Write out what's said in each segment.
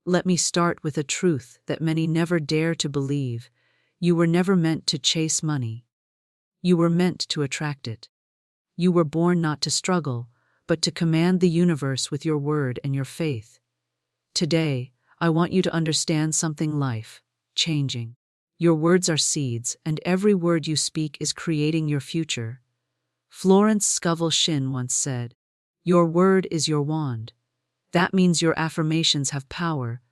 Let me start with a truth that many never dare to believe. You were never meant to chase money. You were meant to attract it. You were born not to struggle, but to command the universe with your word and your faith. Today, I want you to understand something life-changing. Your words are seeds, and every word you speak is creating your future. Florence Scovel Shinn once said, "Your word is your wand." That means your affirmations have power,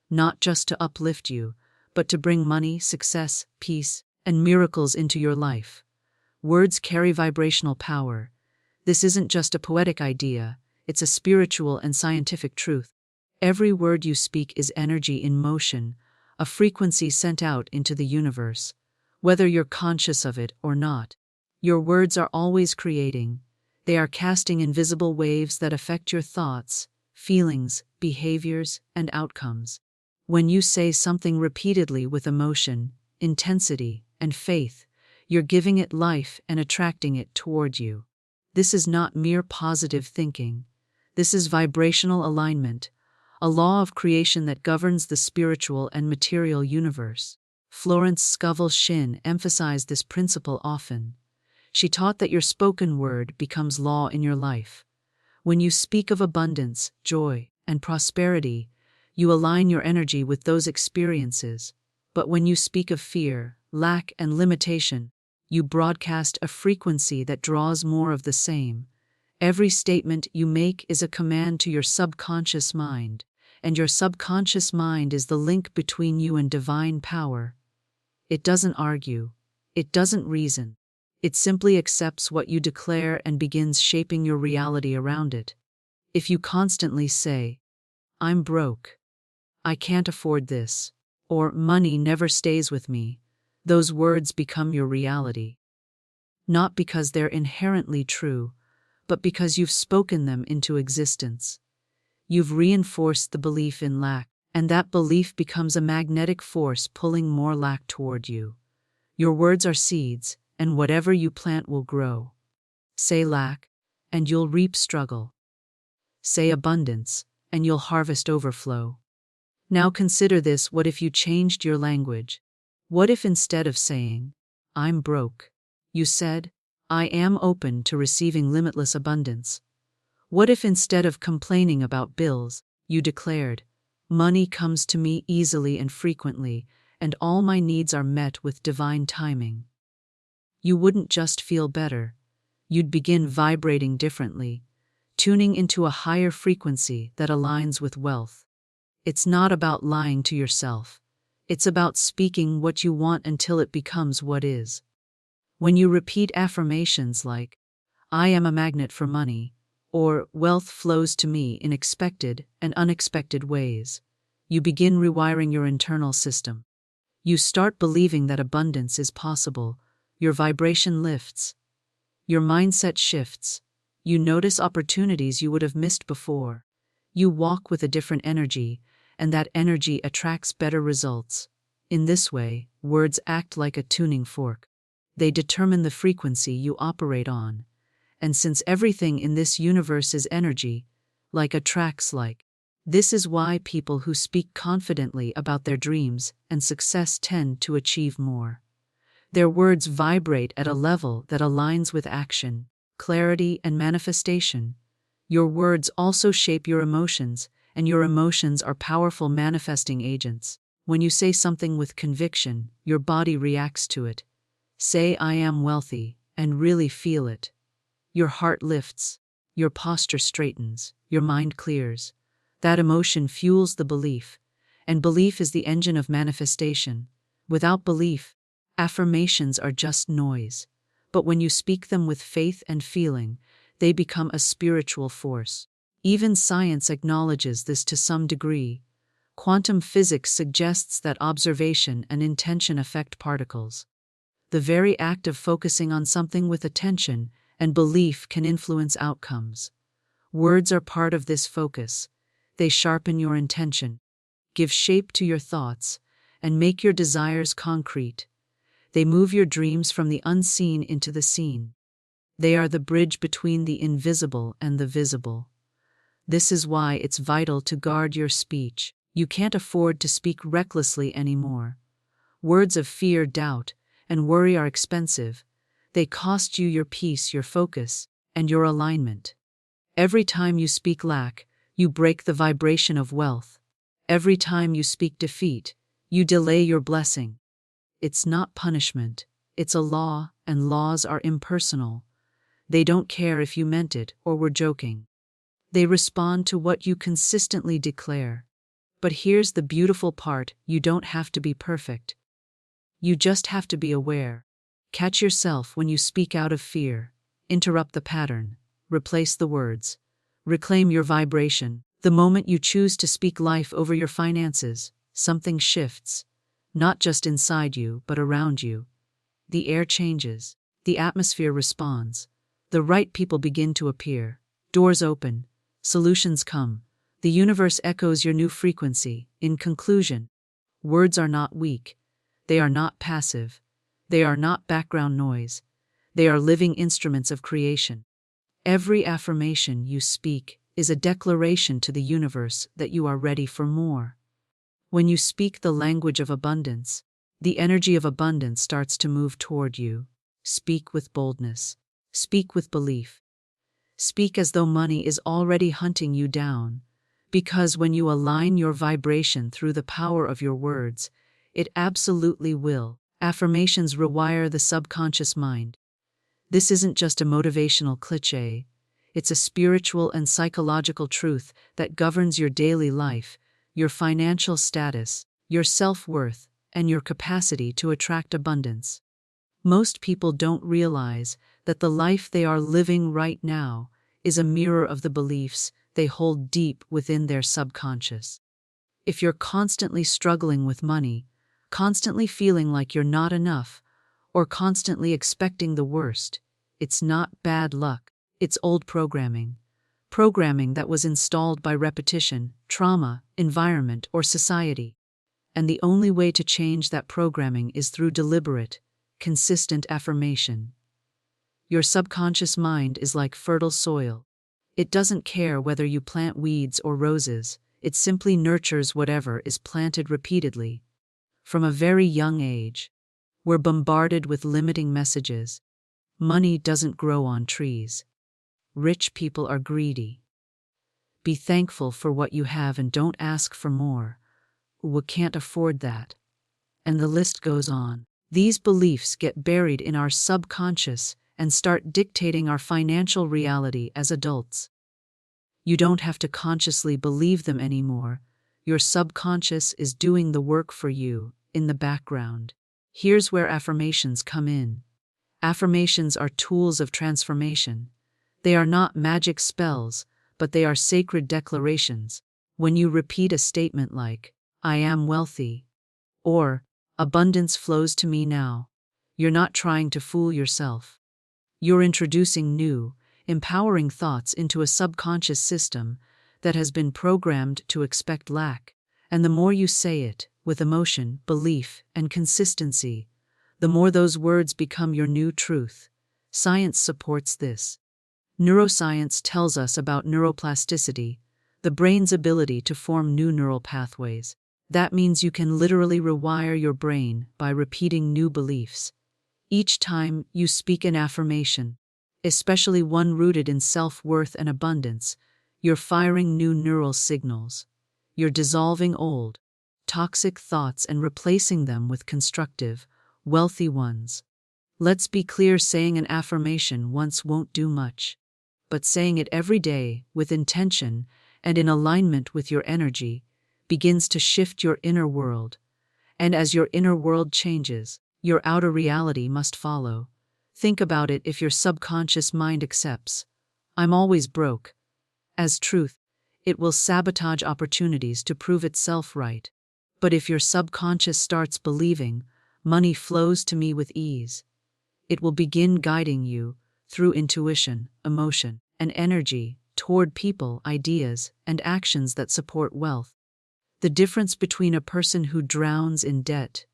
not just to uplift you, but to bring money, success, peace, and miracles into your life. Words carry vibrational power. This isn't just a poetic idea, it's a spiritual and scientific truth. Every word you speak is energy in motion, a frequency sent out into the universe. Whether you're conscious of it or not, your words are always creating. They are casting invisible waves that affect your thoughts, feelings, behaviors, and outcomes. When you say something repeatedly with emotion, intensity, and faith, you're giving it life and attracting it toward you. This is not mere positive thinking. This is vibrational alignment, a law of creation that governs the spiritual and material universe. Florence Scovel Shinn emphasized this principle often. She taught that your spoken word becomes law in your life. When you speak of abundance, joy, and prosperity, you align your energy with those experiences. But when you speak of fear, lack, and limitation, you broadcast a frequency that draws more of the same. Every statement you make is a command to your subconscious mind, and your subconscious mind is the link between you and divine power. It doesn't argue. It doesn't reason. It simply accepts what you declare and begins shaping your reality around it. If you constantly say, "I'm broke," "I can't afford this," or "money never stays with me," those words become your reality. Not because they're inherently true, but because you've spoken them into existence. You've reinforced the belief in lack, and that belief becomes a magnetic force pulling more lack toward you. Your words are seeds, and whatever you plant will grow. Say lack, and you'll reap struggle. Say abundance, and you'll harvest overflow. Now consider this: what if you changed your language? What if instead of saying, "I'm broke," you said, "I am open to receiving limitless abundance"? What if instead of complaining about bills, you declared, "Money comes to me easily and frequently, and all my needs are met with divine timing"? You wouldn't just feel better. You'd begin vibrating differently, tuning into a higher frequency that aligns with wealth. It's not about lying to yourself. It's about speaking what you want until it becomes what is. When you repeat affirmations like, "I am a magnet for money," or "Wealth flows to me in expected and unexpected ways," you begin rewiring your internal system. You start believing that abundance is possible. Your vibration lifts. Your mindset shifts. You notice opportunities you would have missed before. You walk with a different energy, and that energy attracts better results. In this way, words act like a tuning fork. They determine the frequency you operate on. And since everything in this universe is energy, like attracts like, this is why people who speak confidently about their dreams and success tend to achieve more. Their words vibrate at a level that aligns with action, clarity, and manifestation. Your words also shape your emotions, and your emotions are powerful manifesting agents. When you say something with conviction, your body reacts to it. Say, "I am wealthy," and really feel it. Your heart lifts, your posture straightens, your mind clears. That emotion fuels the belief, and belief is the engine of manifestation. Without belief, affirmations are just noise. But when you speak them with faith and feeling, they become a spiritual force. Even science acknowledges this to some degree. Quantum physics suggests that observation and intention affect particles. The very act of focusing on something with attention and belief can influence outcomes. Words are part of this focus. They sharpen your intention, give shape to your thoughts, and make your desires concrete. They move your dreams from the unseen into the seen. They are the bridge between the invisible and the visible. This is why it's vital to guard your speech. You can't afford to speak recklessly anymore. Words of fear, doubt, and worry are expensive. They cost you your peace, your focus, and your alignment. Every time you speak lack, you break the vibration of wealth. Every time you speak defeat, you delay your blessing. It's not punishment, it's a law, and laws are impersonal. They don't care if you meant it or were joking. They respond to what you consistently declare. But here's the beautiful part: you don't have to be perfect. You just have to be aware. Catch yourself when you speak out of fear. Interrupt the pattern. Replace the words. Reclaim your vibration. The moment you choose to speak life over your finances, something shifts. Not just inside you, but around you. The air changes. The atmosphere responds. The right people begin to appear. Doors open. Solutions come. The universe echoes your new frequency. In conclusion, words are not weak. They are not passive. They are not background noise. They are living instruments of creation. Every affirmation you speak is a declaration to the universe that you are ready for more. When you speak the language of abundance, the energy of abundance starts to move toward you. Speak with boldness. Speak with belief. Speak as though money is already hunting you down. Because when you align your vibration through the power of your words, it absolutely will. Affirmations rewire the subconscious mind. This isn't just a motivational cliché. It's a spiritual and psychological truth that governs your daily life, your financial status, your self-worth, and your capacity to attract abundance. Most people don't realize that the life they are living right now is a mirror of the beliefs they hold deep within their subconscious. If you're constantly struggling with money, constantly feeling like you're not enough, or constantly expecting the worst, it's not bad luck, it's old programming. Programming that was installed by repetition, trauma, environment, or society. And the only way to change that programming is through deliberate, consistent affirmation. Your subconscious mind is like fertile soil. It doesn't care whether you plant weeds or roses, it simply nurtures whatever is planted repeatedly. From a very young age, we're bombarded with limiting messages. Money doesn't grow on trees. Rich people are greedy. Be thankful for what you have and don't ask for more. We can't afford that. And the list goes on. These beliefs get buried in our subconscious and start dictating our financial reality as adults. You don't have to consciously believe them anymore. Your subconscious is doing the work for you in the background. Here's where affirmations come in. Affirmations are tools of transformation. They are not magic spells, but they are sacred declarations. When you repeat a statement like, "I am wealthy," or "Abundance flows to me now," you're not trying to fool yourself. You're introducing new, empowering thoughts into a subconscious system that has been programmed to expect lack. And the more you say it, with emotion, belief, and consistency, the more those words become your new truth. Science supports this. Neuroscience tells us about neuroplasticity, the brain's ability to form new neural pathways. That means you can literally rewire your brain by repeating new beliefs. Each time you speak an affirmation, especially one rooted in self-worth and abundance, you're firing new neural signals. You're dissolving old, toxic thoughts and replacing them with constructive, wealthy ones. Let's be clear, saying an affirmation once won't do much. But saying it every day, with intention and in alignment with your energy, begins to shift your inner world. And as your inner world changes, your outer reality must follow. Think about it: if your subconscious mind accepts, "I'm always broke," as truth, it will sabotage opportunities to prove itself right. But if your subconscious starts believing, "Money flows to me with ease," it will begin guiding you through intuition, emotion, and energy toward people, ideas, and actions that support wealth. The difference between a person who drowns in debt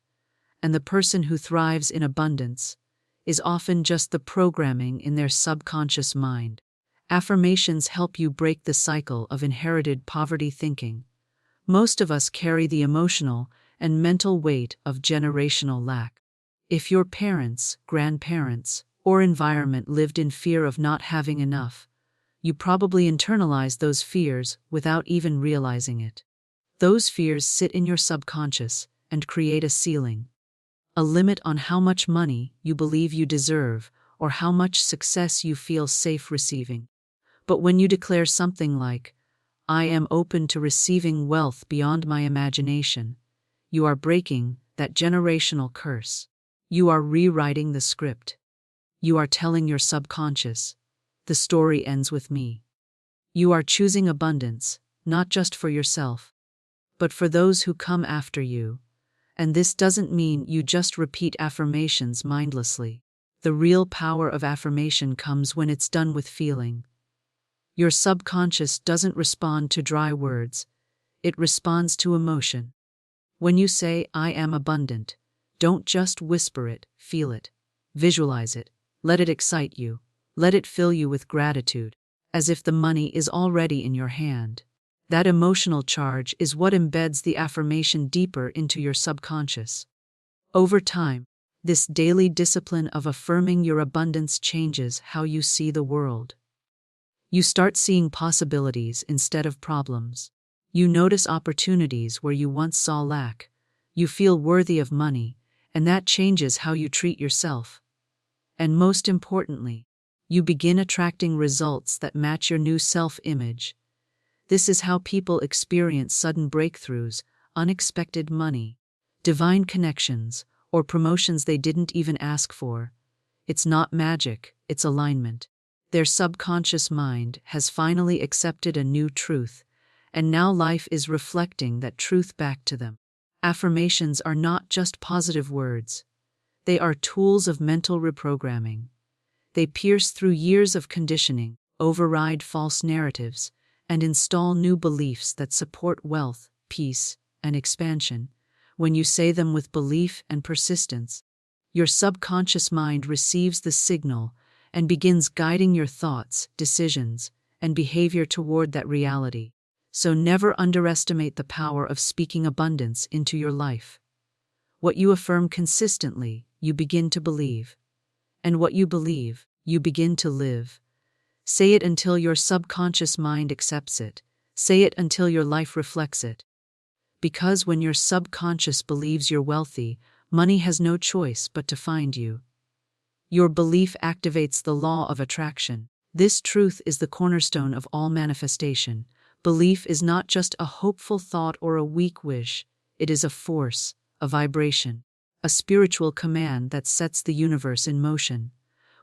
and the person who thrives in abundance is often just the programming in their subconscious mind. Affirmations help you break the cycle of inherited poverty thinking. Most of us carry the emotional and mental weight of generational lack. If your parents, grandparents, or environment lived in fear of not having enough, you probably internalized those fears without even realizing it. Those fears sit in your subconscious and create a ceiling, a limit on how much money you believe you deserve or how much success you feel safe receiving. But when you declare something like, "I am open to receiving wealth beyond my imagination," you are breaking that generational curse. You are rewriting the script. You are telling your subconscious, "The story ends with me." You are choosing abundance, not just for yourself, but for those who come after you. And this doesn't mean you just repeat affirmations mindlessly. The real power of affirmation comes when it's done with feeling. Your subconscious doesn't respond to dry words, it responds to emotion. When you say, "I am abundant," don't just whisper it, feel it. Visualize it. Let it excite you. Let it fill you with gratitude, as if the money is already in your hand. That emotional charge is what embeds the affirmation deeper into your subconscious. Over time, this daily discipline of affirming your abundance changes how you see the world. You start seeing possibilities instead of problems. You notice opportunities where you once saw lack. You feel worthy of money, and that changes how you treat yourself. And most importantly, you begin attracting results that match your new self-image. This is how people experience sudden breakthroughs, unexpected money, divine connections, or promotions they didn't even ask for. It's not magic, it's alignment. Their subconscious mind has finally accepted a new truth, and now life is reflecting that truth back to them. Affirmations are not just positive words. They are tools of mental reprogramming. They pierce through years of conditioning, override false narratives, and install new beliefs that support wealth, peace, and expansion. When you say them with belief and persistence, your subconscious mind receives the signal and begins guiding your thoughts, decisions, and behavior toward that reality. So never underestimate the power of speaking abundance into your life. What you affirm consistently, you begin to believe. And what you believe, you begin to live. Say it until your subconscious mind accepts it. Say it until your life reflects it. Because when your subconscious believes you're wealthy, money has no choice but to find you. Your belief activates the law of attraction. This truth is the cornerstone of all manifestation. Belief is not just a hopeful thought or a weak wish. It is a force, a vibration, a spiritual command that sets the universe in motion.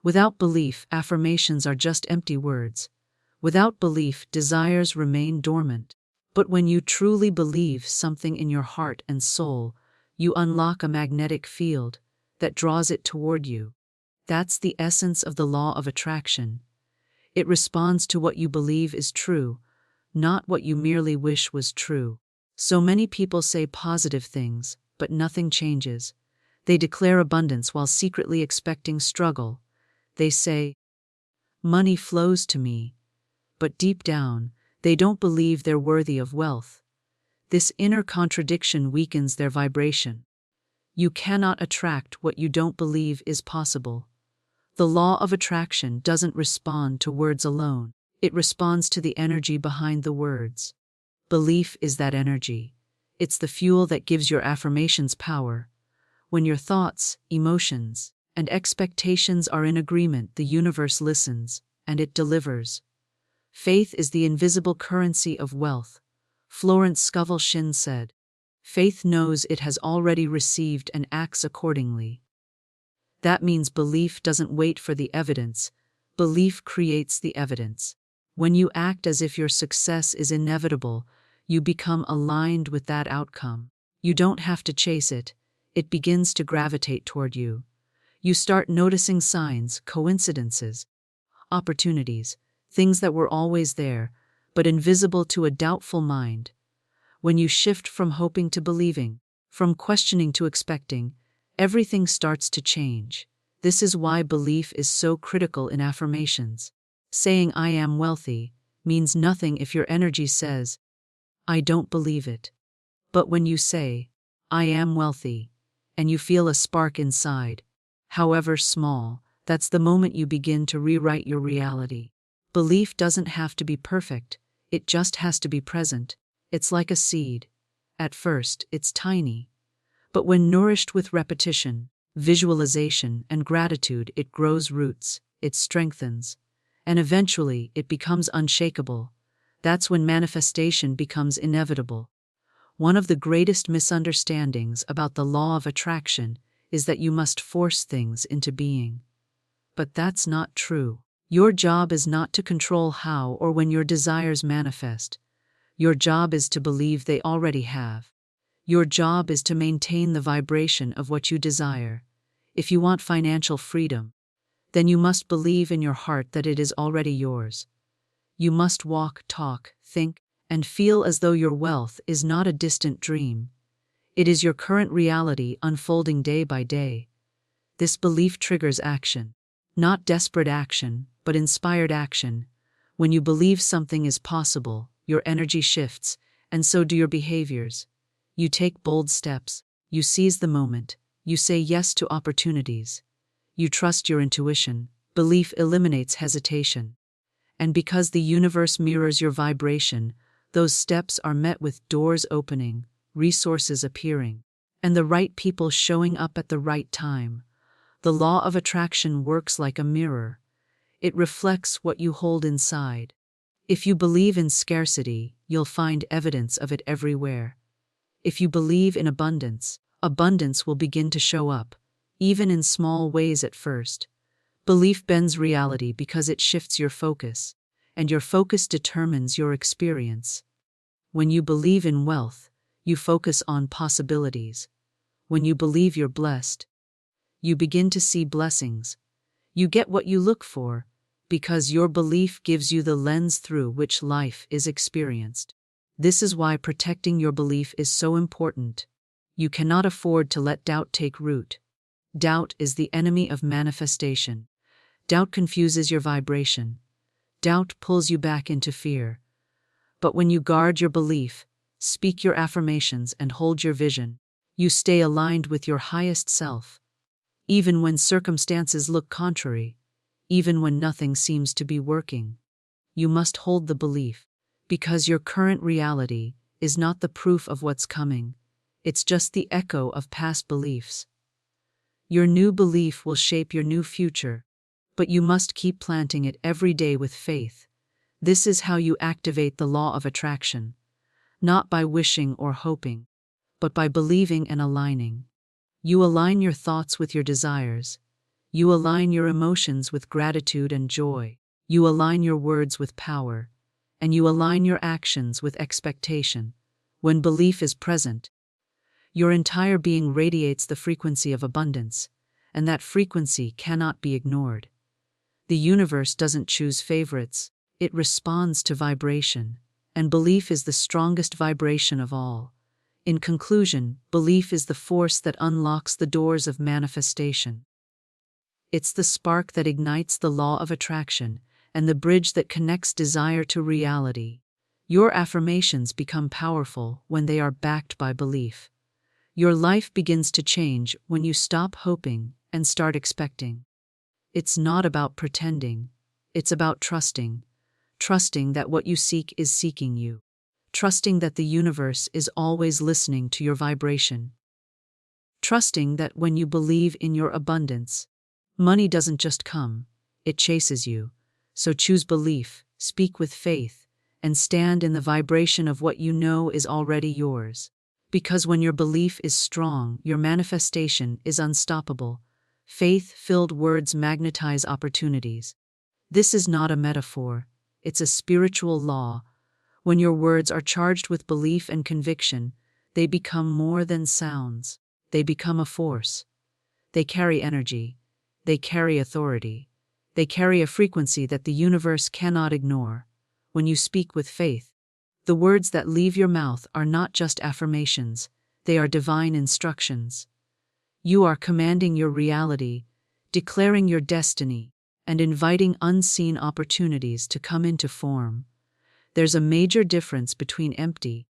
Without belief, affirmations are just empty words. Without belief, desires remain dormant. But when you truly believe something in your heart and soul, you unlock a magnetic field that draws it toward you. That's the essence of the law of attraction. It responds to what you believe is true, not what you merely wish was true. So many people say positive things, but nothing changes. They declare abundance while secretly expecting struggle. They say, "Money flows to me," but deep down, they don't believe they're worthy of wealth. This inner contradiction weakens their vibration. You cannot attract what you don't believe is possible. The law of attraction doesn't respond to words alone. It responds to the energy behind the words. Belief is that energy. It's the fuel that gives your affirmations power. When your thoughts, emotions, and expectations are in agreement, the universe listens, and it delivers. Faith is the invisible currency of wealth. Florence Scovel Shinn said, "Faith knows it has already received and acts accordingly." That means belief doesn't wait for the evidence. Belief creates the evidence. When you act as if your success is inevitable, you become aligned with that outcome. You don't have to chase it. It begins to gravitate toward you. You start noticing signs, coincidences, opportunities, things that were always there, but invisible to a doubtful mind. When you shift from hoping to believing, from questioning to expecting, everything starts to change. This is why belief is so critical in affirmations. Saying "I am wealthy" means nothing if your energy says, I don't believe it. But when you say, I am wealthy, and you feel a spark inside, however small, that's the moment you begin to rewrite your reality. Belief doesn't have to be perfect, it just has to be present. It's like a seed. At first, it's tiny. But when nourished with repetition, visualization, and gratitude, it grows roots, it strengthens, and eventually it becomes unshakable. That's when manifestation becomes inevitable. One of the greatest misunderstandings about the law of attraction is that you must force things into being. But that's not true. Your job is not to control how or when your desires manifest. Your job is to believe they already have. Your job is to maintain the vibration of what you desire. If you want financial freedom, then you must believe in your heart that it is already yours. You must walk, talk, think, and feel as though your wealth is not a distant dream. It is your current reality unfolding day by day. This belief triggers action. Not desperate action, but inspired action. When you believe something is possible, your energy shifts, and so do your behaviors. You take bold steps, you seize the moment, you say yes to opportunities. You trust your intuition. Belief eliminates hesitation. And because the universe mirrors your vibration, those steps are met with doors opening, resources appearing, and the right people showing up at the right time. The law of attraction works like a mirror. It reflects what you hold inside. If you believe in scarcity, you'll find evidence of it everywhere. If you believe in abundance, abundance will begin to show up, even in small ways at first. Belief bends reality because it shifts your focus, and your focus determines your experience. When you believe in wealth, you focus on possibilities. When you believe you're blessed, you begin to see blessings. You get what you look for, because your belief gives you the lens through which life is experienced. This is why protecting your belief is so important. You cannot afford to let doubt take root. Doubt is the enemy of manifestation. Doubt confuses your vibration. Doubt pulls you back into fear. But when you guard your belief, speak your affirmations, and hold your vision, you stay aligned with your highest self. Even when circumstances look contrary, even when nothing seems to be working, you must hold the belief, because your current reality is not the proof of what's coming. It's just the echo of past beliefs. Your new belief will shape your new future, but you must keep planting it every day with faith. This is how you activate the law of attraction, not by wishing or hoping, but by believing and aligning. You align your thoughts with your desires. You align your emotions with gratitude and joy. You align your words with power, and you align your actions with expectation. When belief is present, your entire being radiates the frequency of abundance, and that frequency cannot be ignored. The universe doesn't choose favorites, it responds to vibration, and belief is the strongest vibration of all. In conclusion, belief is the force that unlocks the doors of manifestation. It's the spark that ignites the law of attraction, and the bridge that connects desire to reality. Your affirmations become powerful when they are backed by belief. Your life begins to change when you stop hoping and start expecting. It's not about pretending, it's about trusting. Trusting that what you seek is seeking you. Trusting that the universe is always listening to your vibration. Trusting that when you believe in your abundance, money doesn't just come, it chases you. So choose belief, speak with faith, and stand in the vibration of what you know is already yours. Because when your belief is strong, your manifestation is unstoppable. Faith-filled words magnetize opportunities. This is not a metaphor, it's a spiritual law. When your words are charged with belief and conviction, they become more than sounds. They become a force. They carry energy. They carry authority. They carry a frequency that the universe cannot ignore. When you speak with faith, the words that leave your mouth are not just affirmations, they are divine instructions. You are commanding your reality, declaring your destiny, and inviting unseen opportunities to come into form. There's a major difference between empty,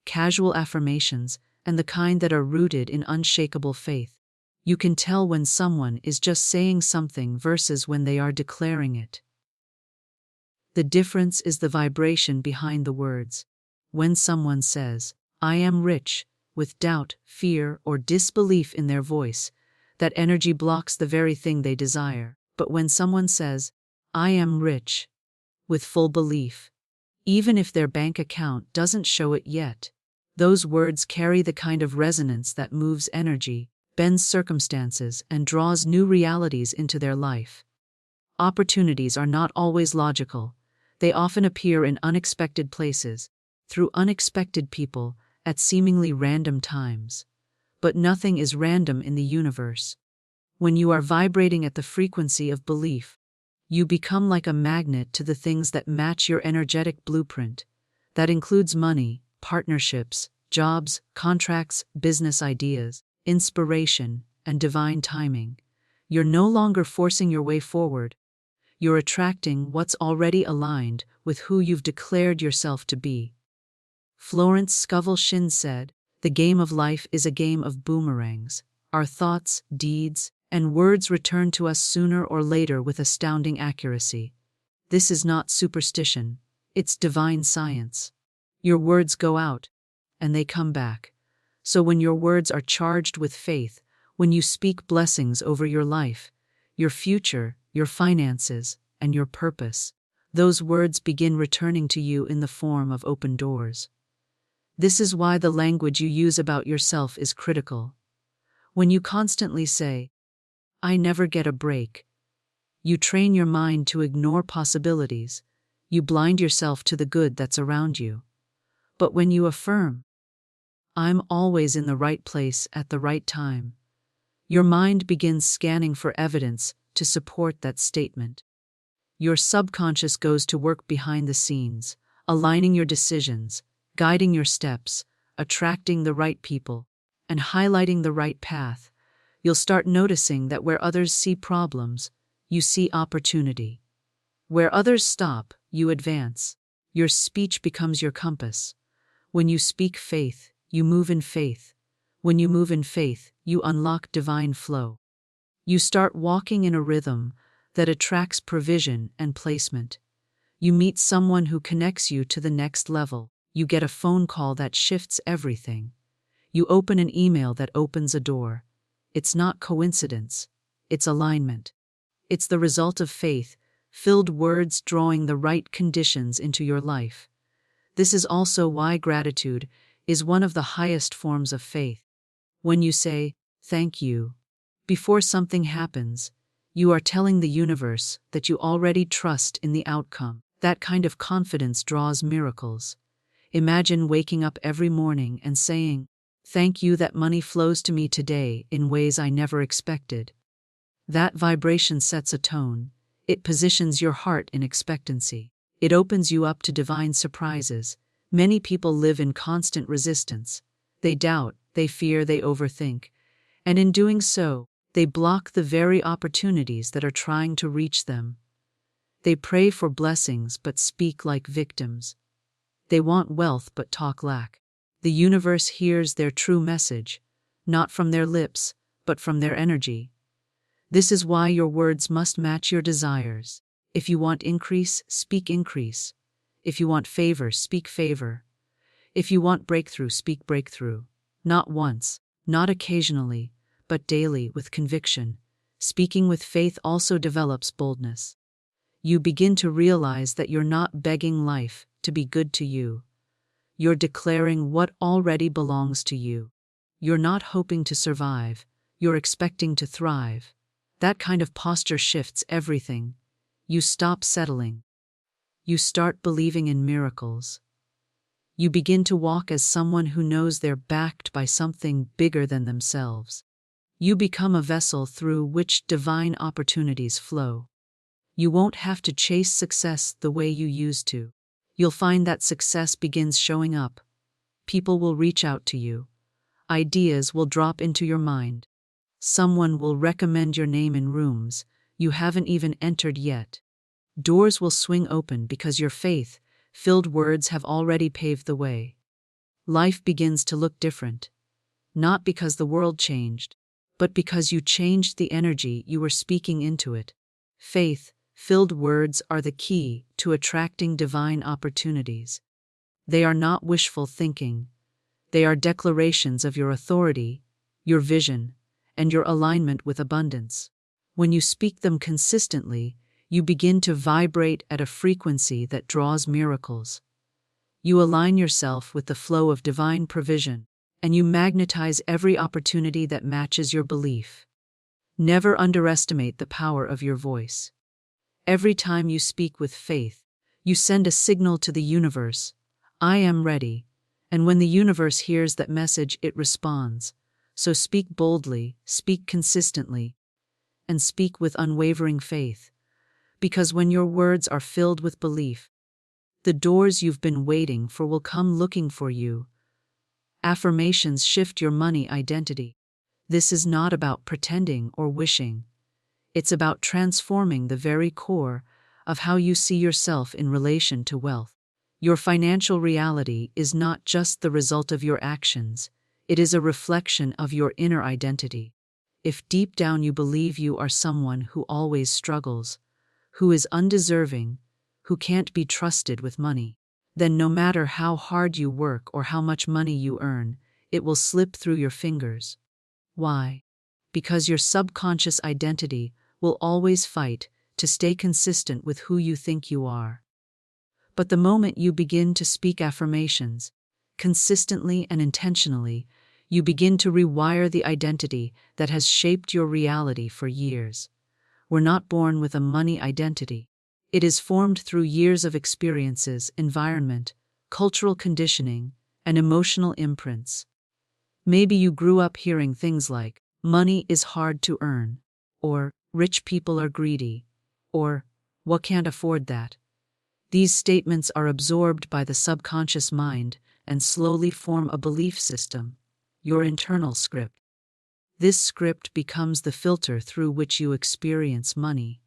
casual affirmations, and the kind that are rooted in unshakable faith. You can tell when someone is just saying something versus when they are declaring it. The difference is the vibration behind the words. When someone says, "I am rich," with doubt, fear, or disbelief in their voice, that energy blocks the very thing they desire. But when someone says, "I am rich," with full belief, even if their bank account doesn't show it yet, those words carry the kind of resonance that moves energy, bends circumstances, and draws new realities into their life. Opportunities are not always logical. They often appear in unexpected places, through unexpected people, at seemingly random times. But nothing is random in the universe. When you are vibrating at the frequency of belief, you become like a magnet to the things that match your energetic blueprint. That includes money, partnerships, jobs, contracts, business ideas, inspiration, and divine timing. You're no longer forcing your way forward. You're attracting what's already aligned with who you've declared yourself to be. Florence Scovel Shinn said, "The game of life is a game of boomerangs. Our thoughts, deeds, and words return to us sooner or later with astounding accuracy. This is not superstition, it's divine science. Your words go out, and they come back. So when your words are charged with faith, when you speak blessings over your life, your future, your finances, and your purpose, those words begin returning to you in the form of open doors. This is why the language you use about yourself is critical. When you constantly say, "I never get a break," you train your mind to ignore possibilities. You blind yourself to the good that's around you. But when you affirm, "I'm always in the right place at the right time," your mind begins scanning for evidence to support that statement. Your subconscious goes to work behind the scenes, aligning your decisions, guiding your steps, attracting the right people, and highlighting the right path. You'll start noticing that where others see problems, you see opportunity. Where others stop, you advance. Your speech becomes your compass. When you speak faith, you move in faith. When you move in faith, you unlock divine flow. You start walking in a rhythm that attracts provision and placement. You meet someone who connects you to the next level. You get a phone call that shifts everything. You open an email that opens a door. It's not coincidence, it's alignment. It's the result of faith-filled words drawing the right conditions into your life. This is also why gratitude is one of the highest forms of faith. When you say, "Thank you," before something happens, you are telling the universe that you already trust in the outcome. That kind of confidence draws miracles. Imagine waking up every morning and saying, "Thank you that money flows to me today in ways I never expected." That vibration sets a tone. It positions your heart in expectancy. It opens you up to divine surprises. Many people live in constant resistance. They doubt, they fear, they overthink. And in doing so, they block the very opportunities that are trying to reach them. They pray for blessings but speak like victims. They want wealth but talk lack. The universe hears their true message, not from their lips, but from their energy. This is why your words must match your desires. If you want increase, speak increase. If you want favor, speak favor. If you want breakthrough, speak breakthrough. Not once, not occasionally, but daily with conviction. Speaking with faith also develops boldness. You begin to realize that you're not begging life to be good to you. You're declaring what already belongs to you. You're not hoping to survive, you're expecting to thrive. That kind of posture shifts everything. You stop settling. You start believing in miracles. You begin to walk as someone who knows they're backed by something bigger than themselves. You become a vessel through which divine opportunities flow. You won't have to chase success the way you used to. You'll find that success begins showing up. People will reach out to you. Ideas will drop into your mind. Someone will recommend your name in rooms you haven't even entered yet. Doors will swing open because your faith-filled words have already paved the way. life begins to look different. Not because the world changed, but because you changed the energy you were speaking into it. Faith-filled words are the key to attracting divine opportunities. They are not wishful thinking. They are declarations of your authority, your vision, and your alignment with abundance. When you speak them consistently, you begin to vibrate at a frequency that draws miracles. You align yourself with the flow of divine provision, and you magnetize every opportunity that matches your belief. Never underestimate the power of your voice. Every time you speak with faith, you send a signal to the universe, I am ready, and when the universe hears that message, it responds. So speak boldly, speak consistently, and speak with unwavering faith. Because when your words are filled with belief, the doors you've been waiting for will come looking for you. Affirmations shift your money identity. This is not about pretending or wishing. It's about transforming the very core of how you see yourself in relation to wealth. Your financial reality is not just the result of your actions, it is a reflection of your inner identity. If deep down you believe you are someone who always struggles, who is undeserving, who can't be trusted with money, then no matter how hard you work or how much money you earn, it will slip through your fingers. Why? Because your subconscious identity will always fight to stay consistent with who you think you are. But the moment you begin to speak affirmations, consistently and intentionally, you begin to rewire the identity that has shaped your reality for years. We're not born with a money identity. It is formed through years of experiences, environment, cultural conditioning, and emotional imprints. Maybe you grew up hearing things like, money is hard to earn, or rich people are greedy, or what can't afford that. These statements are absorbed by the subconscious mind and slowly form a belief system, your internal script. This script becomes the filter through which you experience money.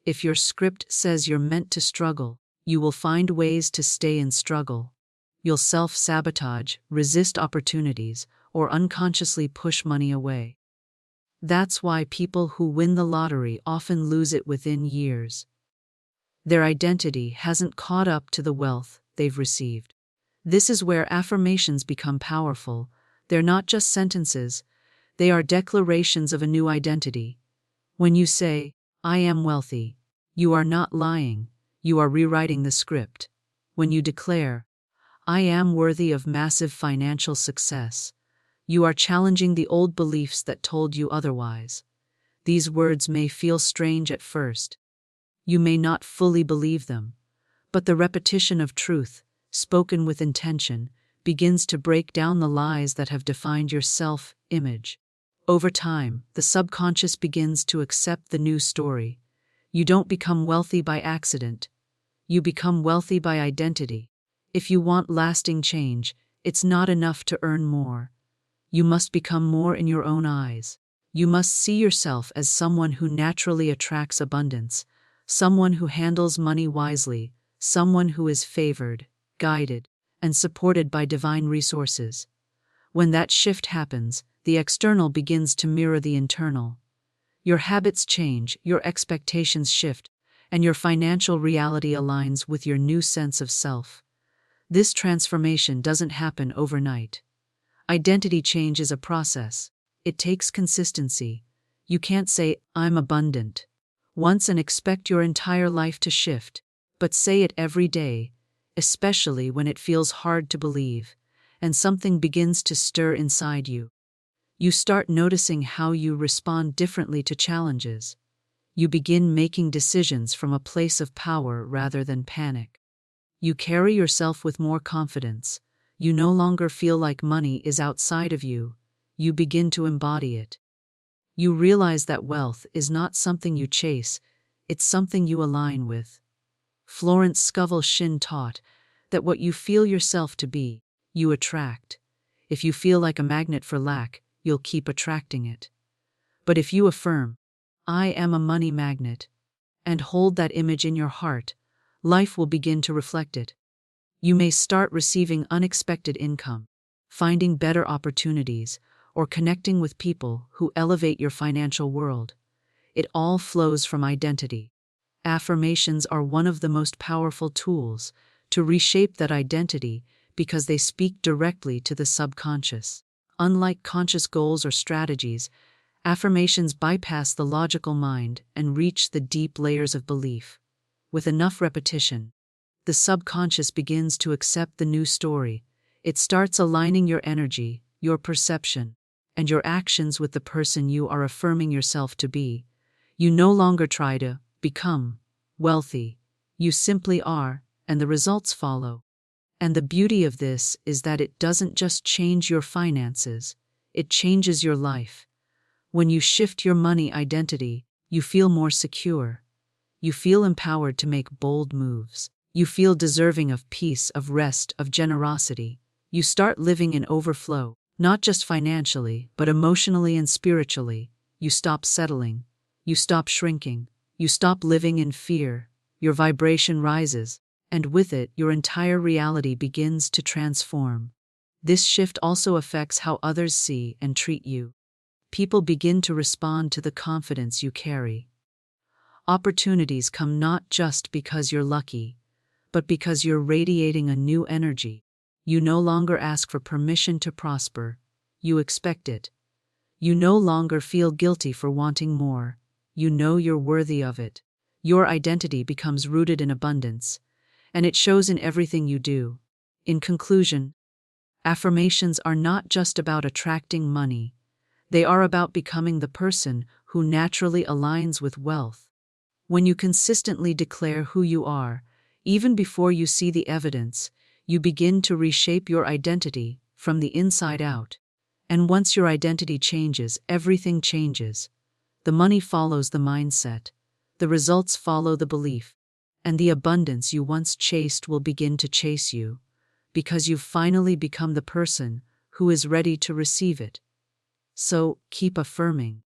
If your script says you're meant to struggle, you will find ways to stay in struggle. You'll self-sabotage, resist opportunities, or unconsciously push money away. That's why people who win the lottery often lose it within years. Their identity hasn't caught up to the wealth they've received. This is where affirmations become powerful. They're not just sentences, they are declarations of a new identity. When you say, I am wealthy, you are not lying, you are rewriting the script. When you declare, I am worthy of massive financial success, you are challenging the old beliefs that told you otherwise. These words may feel strange at first. You may not fully believe them, but the repetition of truth, spoken with intention, begins to break down the lies that have defined your self-image. Over time, the subconscious begins to accept the new story. You don't become wealthy by accident. You become wealthy by identity. If you want lasting change, it's not enough to earn more. You must become more in your own eyes. You must see yourself as someone who naturally attracts abundance, someone who handles money wisely, someone who is favored, guided, and supported by divine resources. When that shift happens, the external begins to mirror the internal. Your habits change, your expectations shift, and your financial reality aligns with your new sense of self. This transformation doesn't happen overnight. Identity change is a process. It takes consistency. You can't say, I'm abundant once and expect your entire life to shift, but say it every day, especially when it feels hard to believe, and something begins to stir inside you. You start noticing how you respond differently to challenges. You begin making decisions from a place of power rather than panic. You carry yourself with more confidence. You no longer feel like money is outside of you. You begin to embody it. You realize that wealth is not something you chase, it's something you align with. Florence Scovel Shinn taught that what you feel yourself to be, you attract. If you feel like a magnet for lack, you'll keep attracting it. But if you affirm, I am a money magnet, and hold that image in your heart, life will begin to reflect it. You may start receiving unexpected income, finding better opportunities, or connecting with people who elevate your financial world. It all flows from identity. Affirmations are one of the most powerful tools to reshape that identity because they speak directly to the subconscious. Unlike conscious goals or strategies, affirmations bypass the logical mind and reach the deep layers of belief. With enough repetition, the subconscious begins to accept the new story. It starts aligning your energy, your perception, and your actions with the person you are affirming yourself to be. You no longer try to become wealthy. You simply are, and the results follow. And the beauty of this is that it doesn't just change your finances, it changes your life. When you shift your money identity, you feel more secure. You feel empowered to make bold moves. You feel deserving of peace, of rest, of generosity. You start living in overflow, not just financially, but emotionally and spiritually. You stop settling. You stop shrinking. You stop living in fear. Your vibration rises, and with it, your entire reality begins to transform. This shift also affects how others see and treat you. People begin to respond to the confidence you carry. Opportunities come not just because you're lucky, but because you're radiating a new energy. You no longer ask for permission to prosper, you expect it. You no longer feel guilty for wanting more, you know you're worthy of it. Your identity becomes rooted in abundance, and it shows in everything you do. In conclusion, affirmations are not just about attracting money, they are about becoming the person who naturally aligns with wealth. When you consistently declare who you are, even before you see the evidence, you begin to reshape your identity from the inside out. And once your identity changes, everything changes. The money follows the mindset, the results follow the belief, and the abundance you once chased will begin to chase you, because you've finally become the person who is ready to receive it. So keep affirming,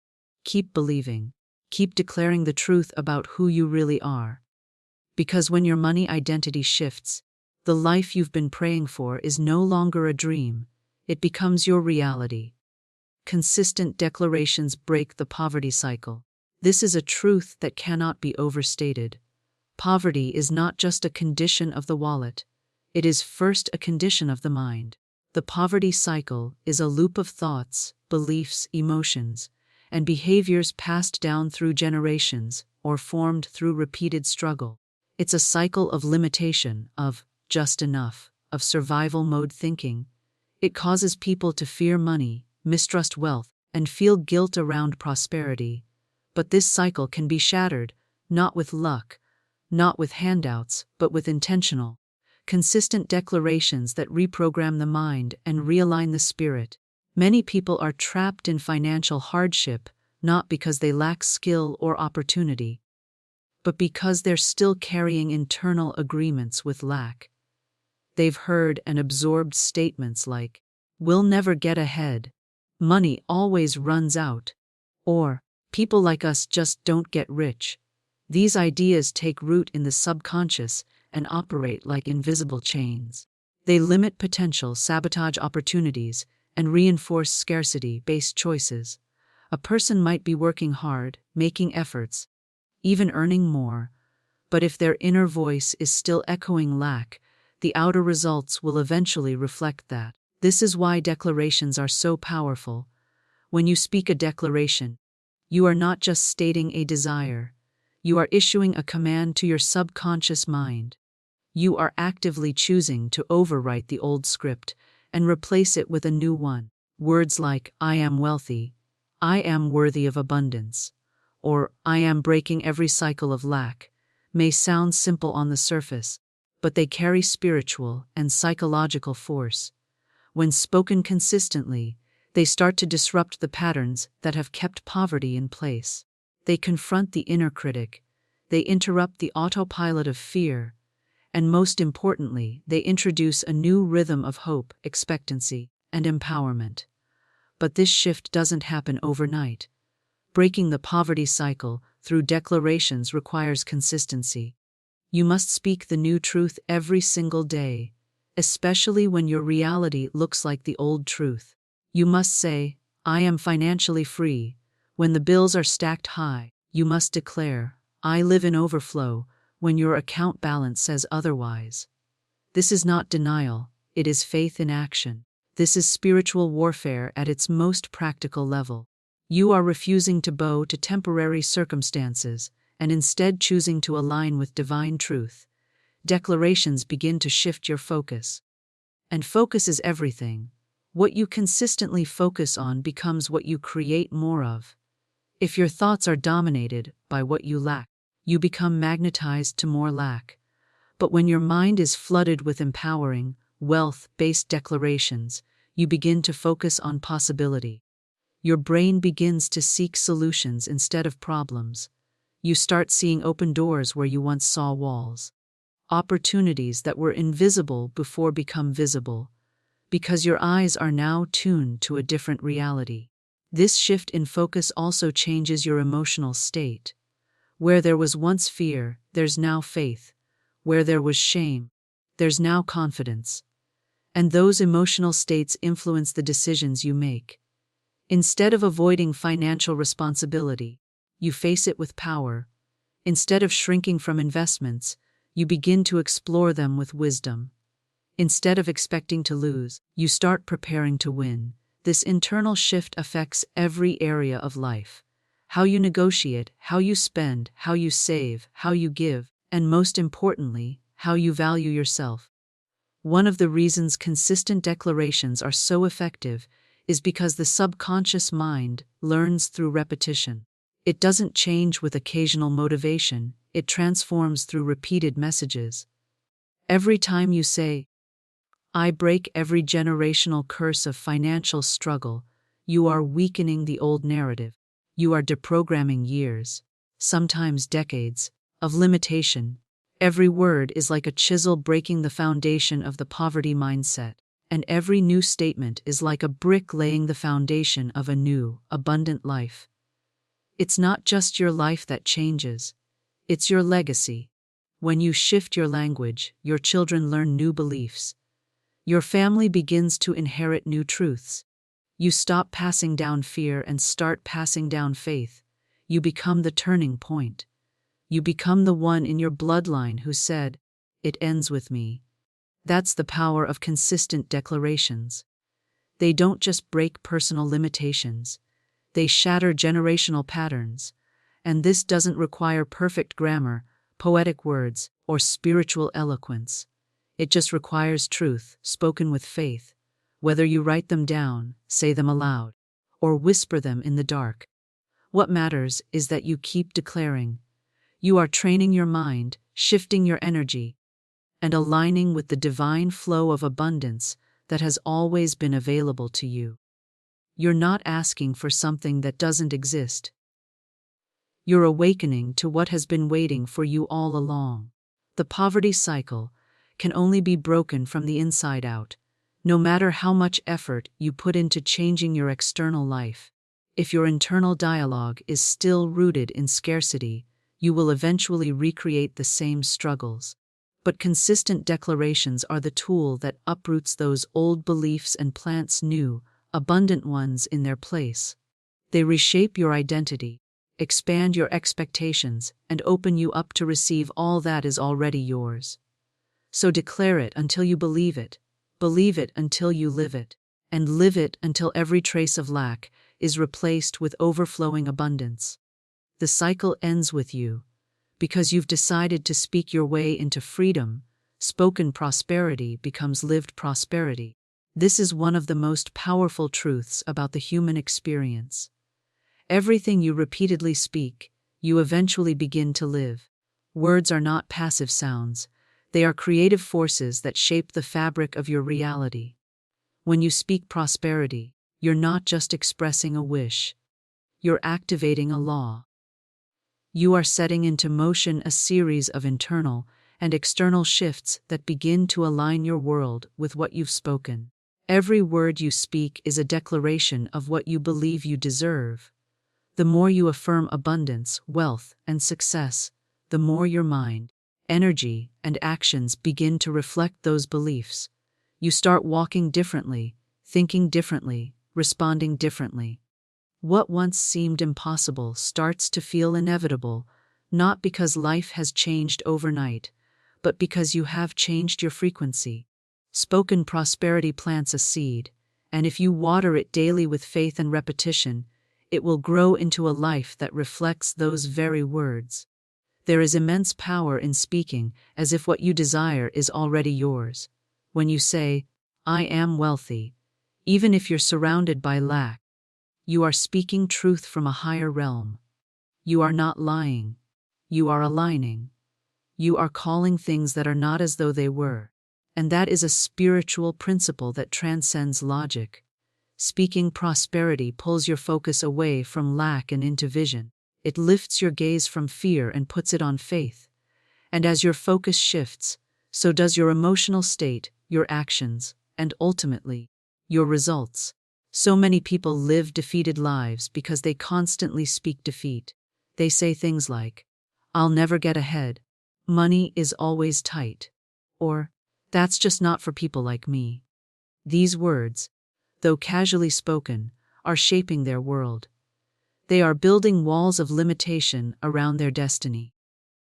keep believing, keep declaring the truth about who you really are. Because when your money identity shifts, the life you've been praying for is no longer a dream, it becomes your reality. Consistent declarations break the poverty cycle. This is a truth that cannot be overstated. Poverty is not just a condition of the wallet, it is first a condition of the mind. The poverty cycle is a loop of thoughts, beliefs, emotions, and behaviors passed down through generations or formed through repeated struggle. It's a cycle of limitation, of just enough, of survival mode thinking. It causes people to fear money, mistrust wealth, and feel guilt around prosperity. But this cycle can be shattered, not with luck, not with handouts, but with intentional, consistent declarations that reprogram the mind and realign the spirit. Many people are trapped in financial hardship, not because they lack skill or opportunity, but because they're still carrying internal agreements with lack. They've heard and absorbed statements like, "We'll never get ahead," "Money always runs out," or "People like us just don't get rich." These ideas take root in the subconscious and operate like invisible chains. They limit potential, sabotage opportunities, and reinforce scarcity-based choices. A person might be working hard, making efforts, even earning more, but if their inner voice is still echoing lack, the outer results will eventually reflect that. This is why declarations are so powerful. When you speak a declaration, you are not just stating a desire, you are issuing a command to your subconscious mind. You are actively choosing to overwrite the old script and replace it with a new one. Words like, "I am wealthy," "I am worthy of abundance," or "I am breaking every cycle of lack," may sound simple on the surface, but they carry spiritual and psychological force. When spoken consistently, they start to disrupt the patterns that have kept poverty in place. They confront the inner critic, they interrupt the autopilot of fear, and most importantly, they introduce a new rhythm of hope, expectancy, and empowerment. But this shift doesn't happen overnight. Breaking the poverty cycle through declarations requires consistency. You must speak the new truth every single day, especially when your reality looks like the old truth. You must say, I am financially free. When the bills are stacked high, you must declare, I live in overflow, when your account balance says otherwise. This is not denial, it is faith in action. This is spiritual warfare at its most practical level. You are refusing to bow to temporary circumstances and instead choosing to align with divine truth. Declarations begin to shift your focus. And focus is everything. What you consistently focus on becomes what you create more of. If your thoughts are dominated by what you lack, you become magnetized to more lack. But when your mind is flooded with empowering, wealth-based declarations, you begin to focus on possibility. Your brain begins to seek solutions instead of problems. You start seeing open doors where you once saw walls. Opportunities that were invisible before become visible, because your eyes are now tuned to a different reality. This shift in focus also changes your emotional state. Where there was once fear, there's now faith. Where there was shame, there's now confidence. And those emotional states influence the decisions you make. Instead of avoiding financial responsibility, you face it with power. Instead of shrinking from investments, you begin to explore them with wisdom. Instead of expecting to lose, you start preparing to win. This internal shift affects every area of life. How you negotiate, how you spend, how you save, how you give, and most importantly, how you value yourself. One of the reasons consistent declarations are so effective is because the subconscious mind learns through repetition. It doesn't change with occasional motivation, it transforms through repeated messages. Every time you say, I break every generational curse of financial struggle, you are weakening the old narrative. You are deprogramming years, sometimes decades, of limitation. Every word is like a chisel breaking the foundation of the poverty mindset, and every new statement is like a brick laying the foundation of a new, abundant life. It's not just your life that changes, it's your legacy. When you shift your language, your children learn new beliefs. Your family begins to inherit new truths. You stop passing down fear and start passing down faith. You become the turning point. You become the one in your bloodline who said, it ends with me. That's the power of consistent declarations. They don't just break personal limitations. They shatter generational patterns. And this doesn't require perfect grammar, poetic words, or spiritual eloquence. It just requires truth, spoken with faith. Whether you write them down, say them aloud, or whisper them in the dark. What matters is that you keep declaring. You are training your mind, shifting your energy, and aligning with the divine flow of abundance that has always been available to you. You're not asking for something that doesn't exist. You're awakening to what has been waiting for you all along. The poverty cycle can only be broken from the inside out. No matter how much effort you put into changing your external life, if your internal dialogue is still rooted in scarcity, you will eventually recreate the same struggles. But consistent declarations are the tool that uproots those old beliefs and plants new, abundant ones in their place. They reshape your identity, expand your expectations, and open you up to receive all that is already yours. So declare it until you believe it until you live it, and live it until every trace of lack is replaced with overflowing abundance. The cycle ends with you, because you've decided to speak your way into freedom. Spoken prosperity becomes lived prosperity. This is one of the most powerful truths about the human experience. Everything you repeatedly speak, you eventually begin to live. Words are not passive sounds. They are creative forces that shape the fabric of your reality. When you speak prosperity, you're not just expressing a wish. You're activating a law. You are setting into motion a series of internal and external shifts that begin to align your world with what you've spoken. Every word you speak is a declaration of what you believe you deserve. The more you affirm abundance, wealth, and success, the more your mind, energy, and actions begin to reflect those beliefs. You start walking differently, thinking differently, responding differently. What once seemed impossible starts to feel inevitable, not because life has changed overnight, but because you have changed your frequency. Spoken prosperity plants a seed, and if you water it daily with faith and repetition, it will grow into a life that reflects those very words. There is immense power in speaking as if what you desire is already yours. When you say, "I am wealthy," even if you're surrounded by lack, you are speaking truth from a higher realm. You are not lying. You are aligning. You are calling things that are not as though they were. And that is a spiritual principle that transcends logic. Speaking prosperity pulls your focus away from lack and into vision. It lifts your gaze from fear and puts it on faith. And as your focus shifts, so does your emotional state, your actions, and ultimately, your results. So many people live defeated lives because they constantly speak defeat. They say things like, "I'll never get ahead," "Money is always tight," or "That's just not for people like me." These words, though casually spoken, are shaping their world. They are building walls of limitation around their destiny.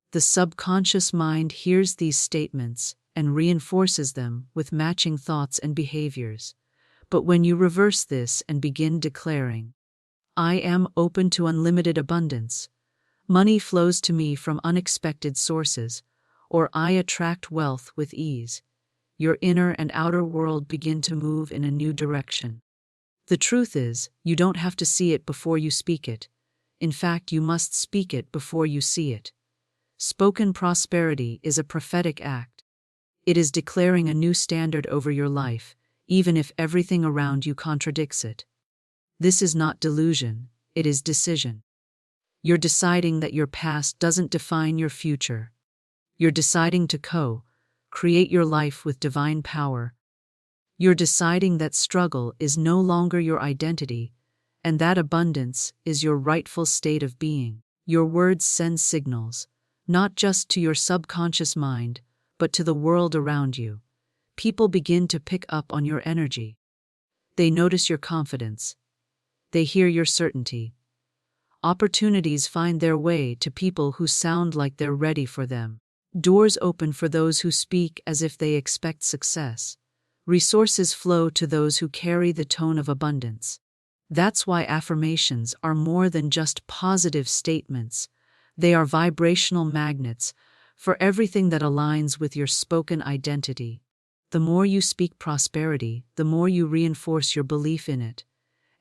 The subconscious mind hears these statements and reinforces them with matching thoughts and behaviors. But when you reverse this and begin declaring, "I am open to unlimited abundance," "Money flows to me from unexpected sources," or "I attract wealth with ease," your inner and outer world begin to move in a new direction. The truth is, you don't have to see it before you speak it. In fact, you must speak it before you see it. Spoken prosperity is a prophetic act. It is declaring a new standard over your life, even if everything around you contradicts it. This is not delusion, it is decision. You're deciding that your past doesn't define your future. You're deciding to create your life with divine power. You're deciding that struggle is no longer your identity, and that abundance is your rightful state of being. Your words send signals, not just to your subconscious mind, but to the world around you. People begin to pick up on your energy. They notice your confidence. They hear your certainty. Opportunities find their way to people who sound like they're ready for them. Doors open for those who speak as if they expect success. Resources flow to those who carry the tone of abundance. That's why affirmations are more than just positive statements. They are vibrational magnets for everything that aligns with your spoken identity. The more you speak prosperity, the more you reinforce your belief in it.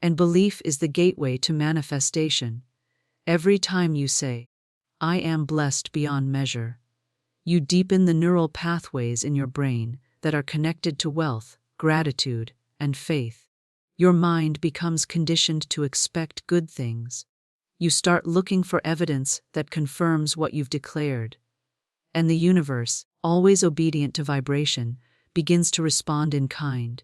And belief is the gateway to manifestation. Every time you say, "I am blessed beyond measure," you deepen the neural pathways in your brain that are connected to wealth, gratitude, and faith. Your mind becomes conditioned to expect good things. You start looking for evidence that confirms what you've declared. And the universe, always obedient to vibration, begins to respond in kind.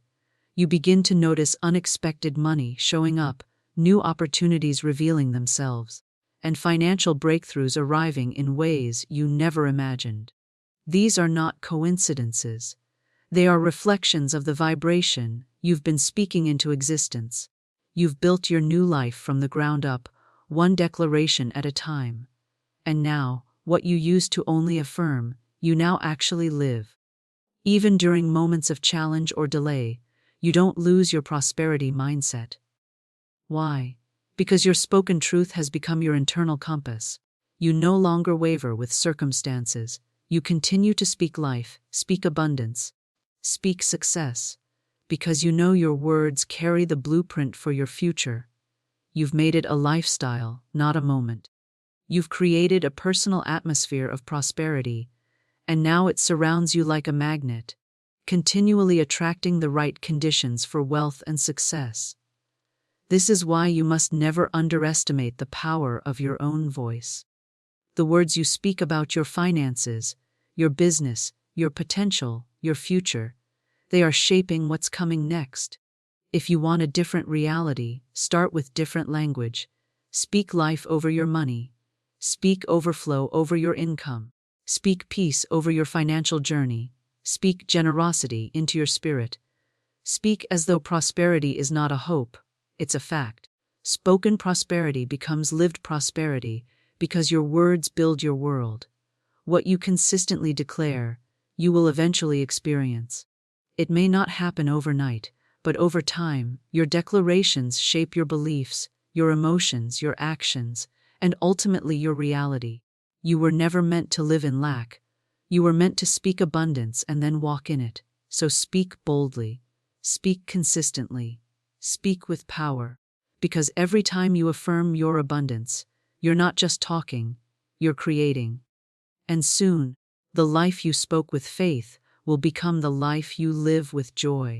You begin to notice unexpected money showing up, new opportunities revealing themselves, and financial breakthroughs arriving in ways you never imagined. These are not coincidences. They are reflections of the vibration you've been speaking into existence. You've built your new life from the ground up, one declaration at a time. And now, what you used to only affirm, you now actually live. Even during moments of challenge or delay, you don't lose your prosperity mindset. Why? Because your spoken truth has become your internal compass. You no longer waver with circumstances. You continue to speak life, speak abundance, speak success, because you know your words carry the blueprint for your future. You've made it a lifestyle, not a moment. You've created a personal atmosphere of prosperity, and now it surrounds you like a magnet, continually attracting the right conditions for wealth and success. This is why you must never underestimate the power of your own voice. The words you speak about your finances, your business, your potential, your future, they are shaping what's coming next. If you want a different reality, start with different language. Speak life over your money. Speak overflow over your income. Speak peace over your financial journey. Speak generosity into your spirit. Speak as though prosperity is not a hope, it's a fact. Spoken prosperity becomes lived prosperity because your words build your world. What you consistently declare, you will eventually experience. It may not happen overnight, but over time, your declarations shape your beliefs, your emotions, your actions, and ultimately your reality. You were never meant to live in lack. You were meant to speak abundance and then walk in it. So speak boldly, speak consistently, speak with power. Because every time you affirm your abundance, you're not just talking, you're creating. And soon, the life you spoke with faith will become the life you live with joy.